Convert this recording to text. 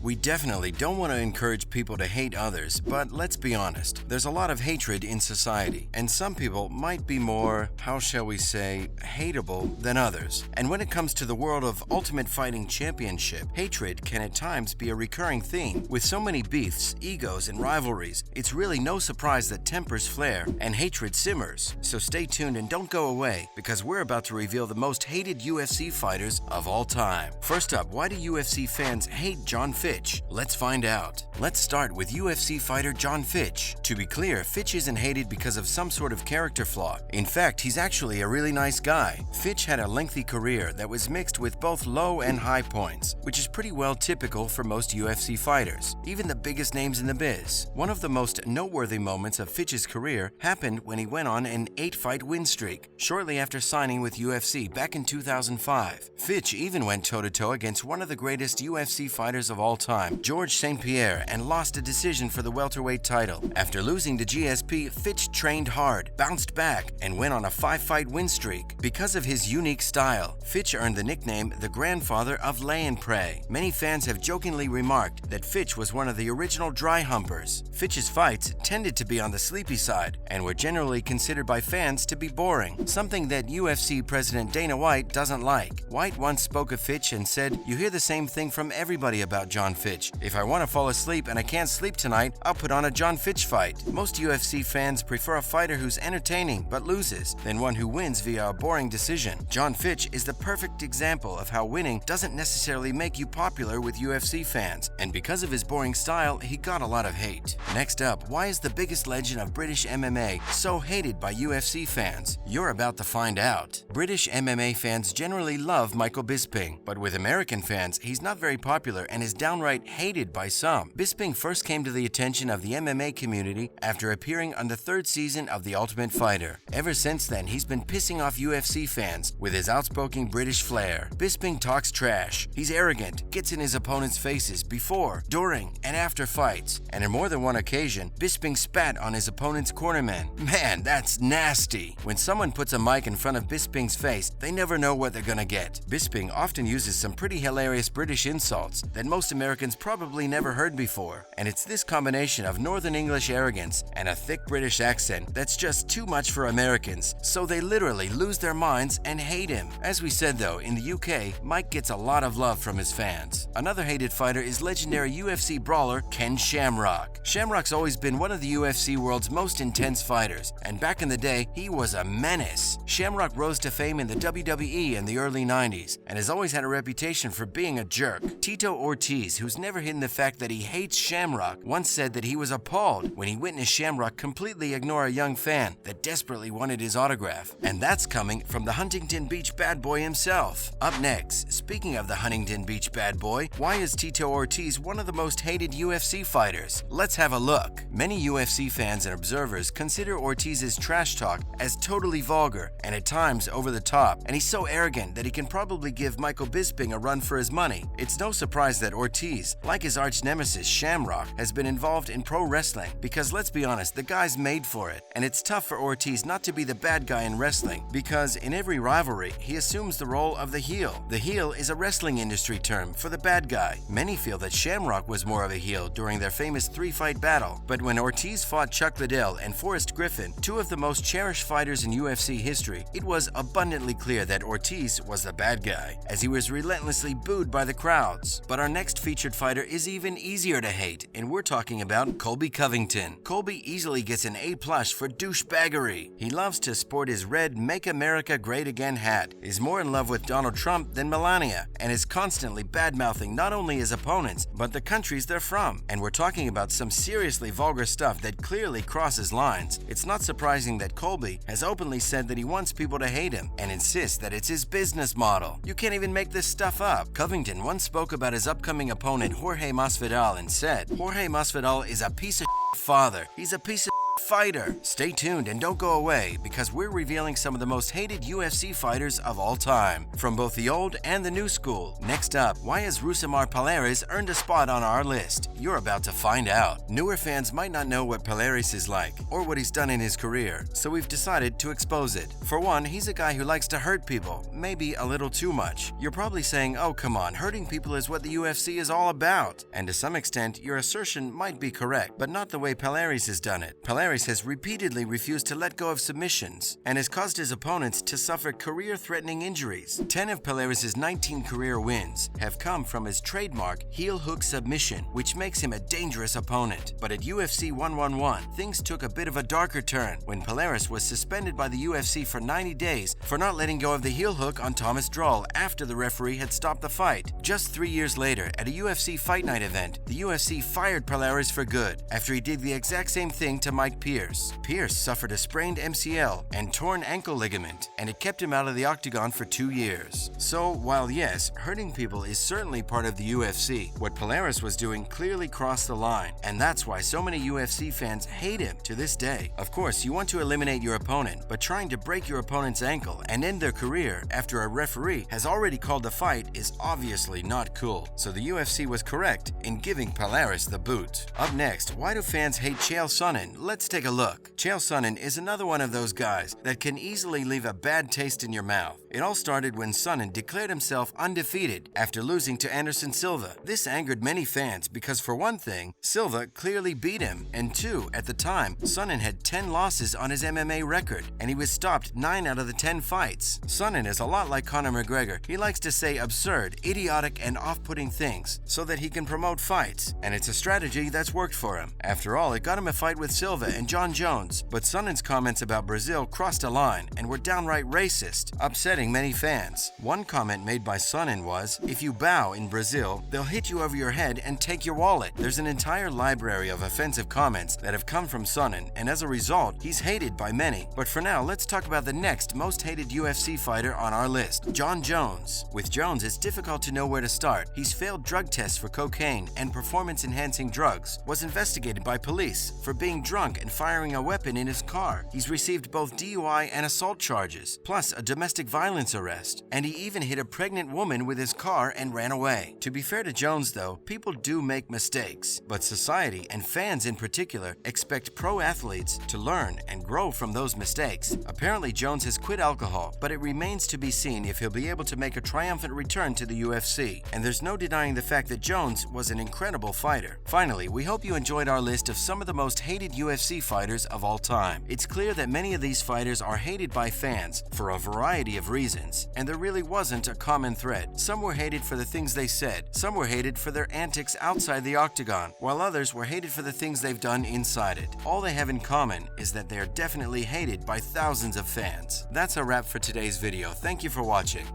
We definitely don't want to encourage people to hate others, but let's be honest, there's a lot of hatred in society, and some people might be more, how shall we say, hateable than others. And when it comes to the world of Ultimate Fighting Championship, hatred can at times be a recurring theme. With so many beefs, egos, and rivalries, it's really no surprise that tempers flare and hatred simmers. So stay tuned and don't go away, because we're about to reveal the most hated UFC fighters of all time. First up, why do UFC fans hate John Fitch? Let's find out. Let's start with UFC fighter John Fitch. To be clear, Fitch isn't hated because of some sort of character flaw. In fact, he's actually a really nice guy. Fitch had a lengthy career that was mixed with both low and high points, which is pretty well typical for most UFC fighters, even the biggest names in the biz. One of the most noteworthy moments of Fitch's career happened when he went on an 8-fight win streak, shortly after signing with UFC back in 2005. Fitch even went toe-to-toe against one of the greatest UFC fighters of all time, George St. Pierre, and lost a decision for the welterweight title. After losing to GSP, Fitch trained hard, bounced back, and went on a 5-fight win streak. Because of his unique style, Fitch earned the nickname the grandfather of lay and pray. Many fans have jokingly remarked that Fitch was one of the original dry humpers. Fitch's fights tended to be on the sleepy side and were generally considered by fans to be boring, something that UFC President Dana White doesn't like. White once spoke of Fitch and said, "You hear the same thing from everybody about John Fitch. If I want to fall asleep and I can't sleep tonight, I'll put on a John Fitch fight." Most UFC fans prefer a fighter who's entertaining but loses than one who wins via a boring decision. John Fitch is the perfect example of how winning doesn't necessarily make you popular with UFC fans, and because of his boring style, he got a lot of hate. Next up, why is the biggest legend of British MMA so hated by UFC fans? You're about to find out. British MMA fans generally love Michael Bisping, but with American fans, he's not very popular and is downright hated by some. Bisping first came to the attention of the MMA community after appearing on the 3rd season of The Ultimate Fighter. Ever since then, he's been pissing off UFC fans with his outspoken British flair. Bisping talks trash. He's arrogant, gets in his opponent's faces before, during, and after fights, and on more than one occasion, Bisping spat on his opponent's cornerman. Man, that's nasty. When someone puts a mic in front of Bisping's face, they never know what they're gonna get. Bisping often uses some pretty hilarious British insults that most Americans probably never heard before, and it's this combination of Northern English arrogance and a thick British accent that's just too much for Americans, so they literally lose their minds and hate him. As we said though, in the UK, Mike gets a lot of love from his fans. Another hated fighter is legendary UFC brawler Ken Shamrock. Shamrock's always been one of the UFC world's most intense fighters, and back in the day, he was a menace. Shamrock rose to fame in the WWE in the early 90s, and has always had a reputation for being a jerk. Tito Ortiz, who's never hidden the fact that he hates Shamrock, once said that he was appalled when he witnessed Shamrock completely ignore a young fan that desperately wanted his autograph. And that's coming from the Huntington Beach bad boy himself. Up next, speaking of the Huntington Beach bad boy, why is Tito Ortiz one of the most hated UFC fighters? Let's have a look. Many UFC fans and observers consider Ortiz's trash talk as totally vulgar and at times over the top, and he's so arrogant that he can probably give Michael Bisping a run for his money. It's no surprise that Ortiz, like his arch nemesis Shamrock, has been involved in pro wrestling because, let's be honest, the guy's made for it. And it's tough for Ortiz not to be the bad guy in wrestling because in every rivalry, he assumes the role of the heel. The heel is a wrestling industry term for the bad guy. Many feel that Shamrock was more of a heel during their famous 3-fight battle, but when Ortiz fought Chuck Liddell and Forrest Griffin, two of the most cherished fighters in UFC history, it was abundantly clear that Ortiz was the bad guy, as he was relentlessly booed by the crowds. But our next featured fighter is even easier to hate, and we're talking about Colby Covington. Colby easily gets an A+ for douchebaggery. He loves to sport his red "Make America Great Again" hat, is more in love with Donald Trump than Melania, and is constantly bad-mouthing not only his opponents, but the countries they're from. And we're talking about some seriously vulgar stuff that clearly crosses lines. It's not surprising that Colby has openly said that he wants people to hate him and insists that it's his business model. You can't even make this stuff up. Covington once spoke about his upcoming opponent Jorge Masvidal and said, "Jorge Masvidal is a piece of father. He's a piece of fighter. Stay tuned and don't go away because we're revealing some of the most hated UFC fighters of all time, from both the old and the new school. Next up, why has Rousimar Palhares earned a spot on our list? You're about to find out. Newer fans might not know what Palhares is like or what he's done in his career, so we've decided to expose it. For one, he's a guy who likes to hurt people, maybe a little too much. You're probably saying, oh come on, hurting people is what the UFC is all about. And to some extent, your assertion might be correct, but not the way Palhares has done it. Palhares has repeatedly refused to let go of submissions and has caused his opponents to suffer career-threatening injuries. 10 of Palhares' 19 career wins have come from his trademark heel hook submission, which makes him a dangerous opponent. But at UFC 111, things took a bit of a darker turn when Palhares was suspended by the UFC for 90 days for not letting go of the heel hook on Thomas Droll after the referee had stopped the fight. Just 3 years later, at a UFC Fight Night event, the UFC fired Palhares for good after he did the exact same thing to Mike Pierce. Pierce suffered a sprained MCL and torn ankle ligament, and it kept him out of the octagon for 2 years. So, while yes, hurting people is certainly part of the UFC, what Palhares was doing clearly crossed the line, and that's why so many UFC fans hate him to this day. Of course, you want to eliminate your opponent, but trying to break your opponent's ankle and end their career after a referee has already called the fight is obviously not cool. So the UFC was correct in giving Palhares the boot. Up next, why do fans hate Chael Sonnen? Let's take a look. Chael Sonnen is another one of those guys that can easily leave a bad taste in your mouth. It all started when Sonnen declared himself undefeated after losing to Anderson Silva. This angered many fans because, for one thing, Silva clearly beat him, and two, at the time, Sonnen had 10 losses on his MMA record, and he was stopped 9 out of the 10 fights. Sonnen is a lot like Conor McGregor. He likes to say absurd, idiotic, and off-putting things so that he can promote fights, and it's a strategy that's worked for him. After all, it got him a fight with Silva and John Jones, but Sonnen's comments about Brazil crossed a line and were downright racist, upsetting many fans. One comment made by Sonnen was, if you bow in Brazil, they'll hit you over your head and take your wallet. There's an entire library of offensive comments that have come from Sonnen, and as a result, he's hated by many. But for now, let's talk about the next most hated UFC fighter on our list, Jon Jones. With Jones, it's difficult to know where to start. He's failed drug tests for cocaine and performance-enhancing drugs, was investigated by police for being drunk and firing a weapon in his car. He's received both DUI and assault charges, plus a domestic violence arrest, and he even hit a pregnant woman with his car and ran away. To be fair to Jones though, people do make mistakes, but society, and fans in particular, expect pro athletes to learn and grow from those mistakes. Apparently Jones has quit alcohol, but it remains to be seen if he'll be able to make a triumphant return to the UFC, and there's no denying the fact that Jones was an incredible fighter. Finally, we hope you enjoyed our list of some of the most hated UFC fighters of all time. It's clear that many of these fighters are hated by fans for a variety of reasons, and there really wasn't a common thread. Some were hated for the things they said, some were hated for their antics outside the octagon, while others were hated for the things they've done inside it. All they have in common is that they are definitely hated by thousands of fans. That's a wrap for today's video. Thank you for watching.